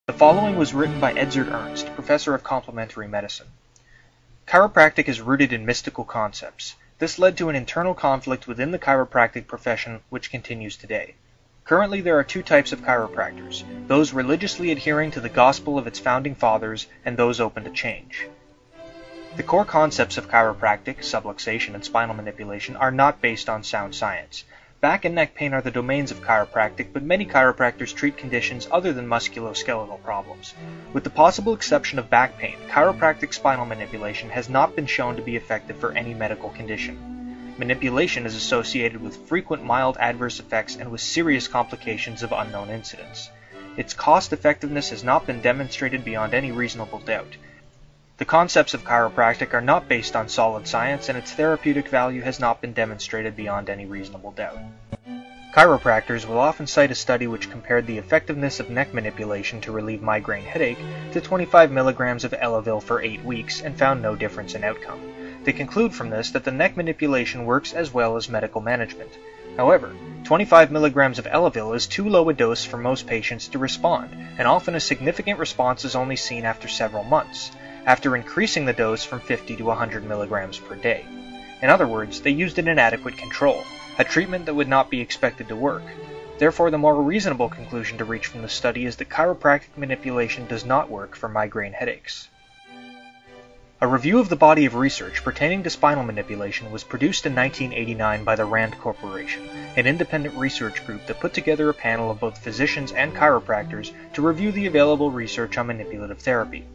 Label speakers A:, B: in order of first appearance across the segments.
A: The following was written by Edzard Ernst, professor of complementary medicine. Chiropractic is rooted in mystical concepts. This led to an internal conflict within the chiropractic profession, which continues today. Currently, there are two types of chiropractors, those religiously adhering to the gospel of its founding fathers and those open to change. The core concepts of chiropractic, subluxation, and spinal manipulation are not based on sound science. Back and neck pain are the domains of chiropractic, but many chiropractors treat conditions other than musculoskeletal problems. With the possible exception of back pain, chiropractic spinal manipulation has not been shown to be effective for any medical condition. Manipulation is associated with frequent mild adverse effects and with serious complications of unknown incidence. Its cost effectiveness has not been demonstrated beyond any reasonable doubt. The concepts of chiropractic are not based on solid science, and its therapeutic value has not been demonstrated beyond any reasonable doubt. Chiropractors will often cite a study which compared the effectiveness of neck manipulation to relieve migraine headache to 25 milligrams of Elavil for 8 weeks and found no difference in outcome. They conclude from this that the neck manipulation works as well as medical management. However, 25 milligrams of Elavil is too low a dose for most patients to respond, and often a significant response is only seen after several months, after increasing the dose from 50 to 100 milligrams per day. In other words, they used an inadequate control, a treatment that would not be expected to work. Therefore, the more reasonable conclusion to reach from the study is that chiropractic manipulation does not work for migraine headaches. A review of the body of research pertaining to spinal manipulation was produced in 1989 by the RAND Corporation, an independent research group that put together a panel of both physicians and chiropractors to review the available research on manipulative therapy.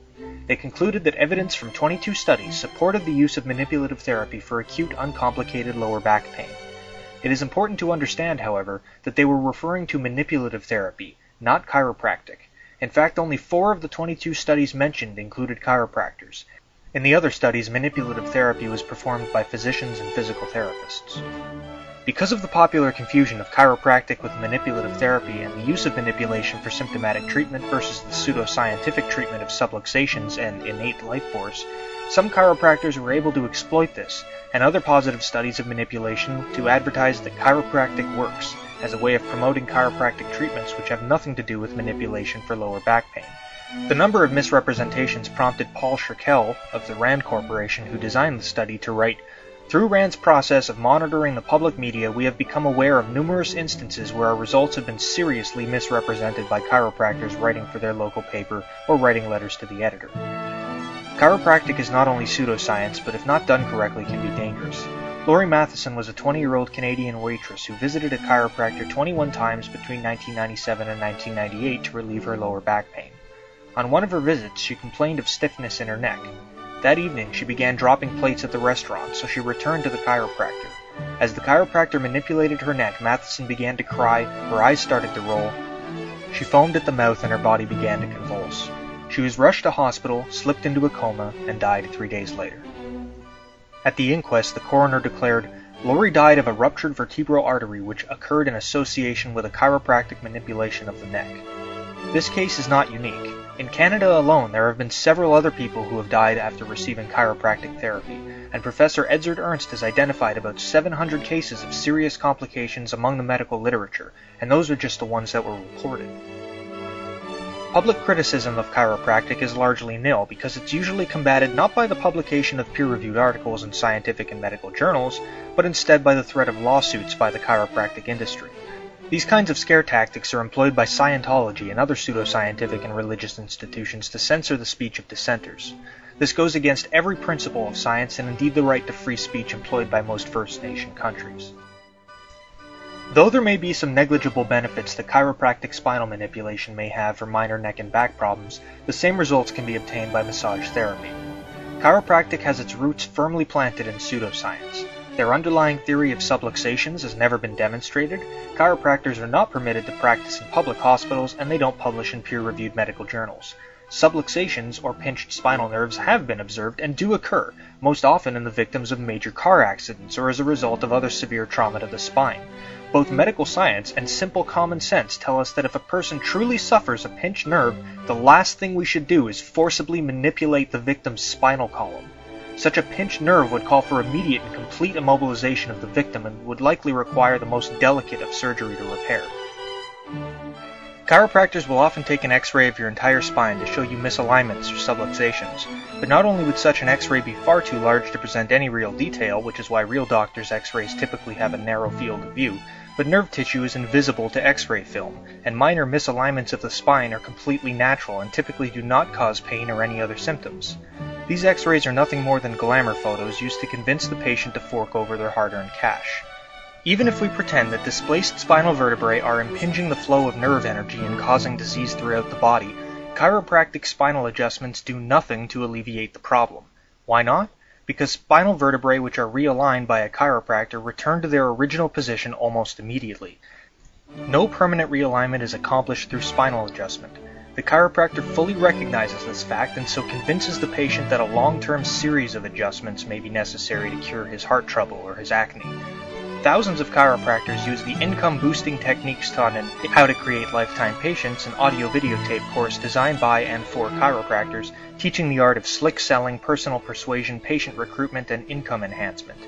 A: They concluded that evidence from 22 studies supported the use of manipulative therapy for acute uncomplicated lower back pain. It is important to understand, however, that they were referring to manipulative therapy, not chiropractic. In fact, only 4 of the 22 studies mentioned included chiropractors. In the other studies, manipulative therapy was performed by physicians and physical therapists. Because of the popular confusion of chiropractic with manipulative therapy and the use of manipulation for symptomatic treatment versus the pseudoscientific treatment of subluxations and innate life force, some chiropractors were able to exploit this and other positive studies of manipulation to advertise that chiropractic works as a way of promoting chiropractic treatments which have nothing to do with manipulation for lower back pain. The number of misrepresentations prompted Paul Schirkel of the RAND Corporation, who designed the study, to write, "Through RAND's process of monitoring the public media, we have become aware of numerous instances where our results have been seriously misrepresented by chiropractors writing for their local paper or writing letters to the editor." Chiropractic is not only pseudoscience, but if not done correctly can be dangerous. Lori Matheson was a 20-year-old Canadian waitress who visited a chiropractor 21 times between 1997 and 1998 to relieve her lower back pain. On one of her visits, she complained of stiffness in her neck. That evening, she began dropping plates at the restaurant, so she returned to the chiropractor. As the chiropractor manipulated her neck, Matheson began to cry, her eyes started to roll. She foamed at the mouth and her body began to convulse. She was rushed to hospital, slipped into a coma, and died 3 days later. At the inquest, the coroner declared, "Lori died of a ruptured vertebral artery which occurred in association with a chiropractic manipulation of the neck." This case is not unique. In Canada alone, there have been several other people who have died after receiving chiropractic therapy, and Professor Edzard Ernst has identified about 700 cases of serious complications among the medical literature, and those are just the ones that were reported. Public criticism of chiropractic is largely nil because it's usually combated not by the publication of peer-reviewed articles in scientific and medical journals, but instead by the threat of lawsuits by the chiropractic industry. These kinds of scare tactics are employed by Scientology and other pseudoscientific and religious institutions to censor the speech of dissenters. This goes against every principle of science and indeed the right to free speech employed by most First Nation countries. Though there may be some negligible benefits that chiropractic spinal manipulation may have for minor neck and back problems, the same results can be obtained by massage therapy. Chiropractic has its roots firmly planted in pseudoscience. Their underlying theory of subluxations has never been demonstrated, chiropractors are not permitted to practice in public hospitals, and they don't publish in peer-reviewed medical journals. Subluxations, or pinched spinal nerves, have been observed and do occur, most often in the victims of major car accidents or as a result of other severe trauma to the spine. Both medical science and simple common sense tell us that if a person truly suffers a pinched nerve, the last thing we should do is forcibly manipulate the victim's spinal column. Such a pinched nerve would call for immediate and complete immobilization of the victim and would likely require the most delicate of surgery to repair. Chiropractors will often take an X-ray of your entire spine to show you misalignments or subluxations, but not only would such an X-ray be far too large to present any real detail, which is why real doctors' X-rays typically have a narrow field of view, but nerve tissue is invisible to X-ray film, and minor misalignments of the spine are completely natural and typically do not cause pain or any other symptoms. These X-rays are nothing more than glamour photos used to convince the patient to fork over their hard-earned cash. Even if we pretend that displaced spinal vertebrae are impinging the flow of nerve energy and causing disease throughout the body, chiropractic spinal adjustments do nothing to alleviate the problem. Why not? Because spinal vertebrae which are realigned by a chiropractor return to their original position almost immediately. No permanent realignment is accomplished through spinal adjustment. The chiropractor fully recognizes this fact and so convinces the patient that a long-term series of adjustments may be necessary to cure his heart trouble or his acne. Thousands of chiropractors use the income-boosting techniques taught in How to Create Lifetime Patients, an audio-videotape course designed by and for chiropractors, teaching the art of slick selling, personal persuasion, patient recruitment, and income enhancement.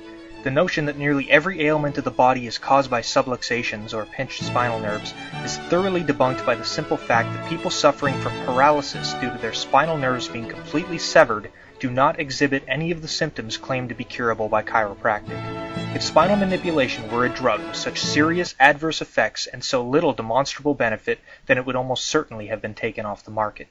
A: The notion that nearly every ailment of the body is caused by subluxations or pinched spinal nerves is thoroughly debunked by the simple fact that people suffering from paralysis due to their spinal nerves being completely severed do not exhibit any of the symptoms claimed to be curable by chiropractic. If spinal manipulation were a drug with such serious adverse effects and so little demonstrable benefit, then it would almost certainly have been taken off the market.